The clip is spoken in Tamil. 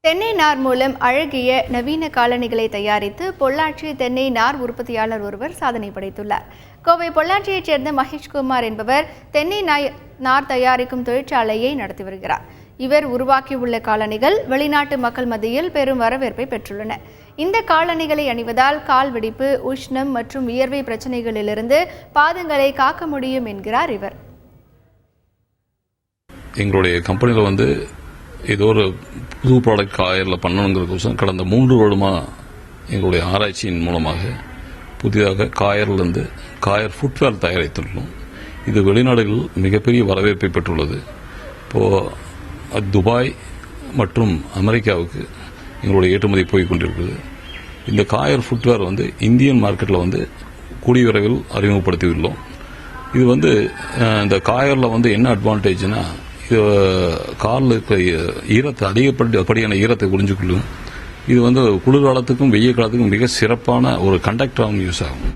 தென்னை நார் மூலம் அழகிய நவீன காலணிகளை தயாரித்து பொள்ளாச்சி தென்னை நார் உற்பத்தியாளர் ஒருவர் சாதனை படைத்துள்ளார். கோவை பொள்ளாச்சியைச் சேர்ந்த மகேஷ்குமார் என்பவர் தென்னை நார் தயாரிக்கும் தொழிற்சாலையை நடத்தி வருகிறார். இவர் உருவாக்கியுள்ள காலணிகள் வெளிநாட்டு மக்கள் மத்தியில் பெரும் வரவேற்பை பெற்றுள்ளன. இந்த காலணிகளை அணிவதால் கால் வெடிப்பு, உஷ்ணம் மற்றும் வியர்வை பிரச்சனைகளிலிருந்து பாதங்களை காக்க முடியும் என்கிறார் இவர். எங்களுடைய கம்பெனியில் ஏதோ ஒரு புது ப்ராடக்ட் காயரில் பண்ணணுங்கிறதுக்கோசம் கடந்த 3 வருடமாக எங்களுடைய ஆராய்ச்சியின் மூலமாக புதிதாக காயரிலிருந்து காயர் ஃபுட்வேர் தயாரித்துள்ளோம். இது வெளிநாடுகளில் மிகப்பெரிய வரவேற்பை பெற்றுள்ளது. இப்போது துபாய் மற்றும் அமெரிக்காவுக்கு எங்களுடைய ஏற்றுமதி போய் கொண்டிருக்கிறது. இந்த காயர் ஃபுட்வேர் இந்தியன் மார்க்கெட்டில் கூடிய விரைவில் அறிமுகப்படுத்தியுள்ளோம். இது இந்த காயரில் என்ன அட்வான்டேஜ்னா, இது காலில் இருக்கிற ஈரத்தை அதிகப்படியான ஈரத்தை உறிஞ்சிக்கொள்ளும். இது குளிர்காலத்துக்கும் வெய்ய காலத்துக்கும் மிக சிறப்பான ஒரு கண்டக்டராகவும் யூஸ் ஆகும்.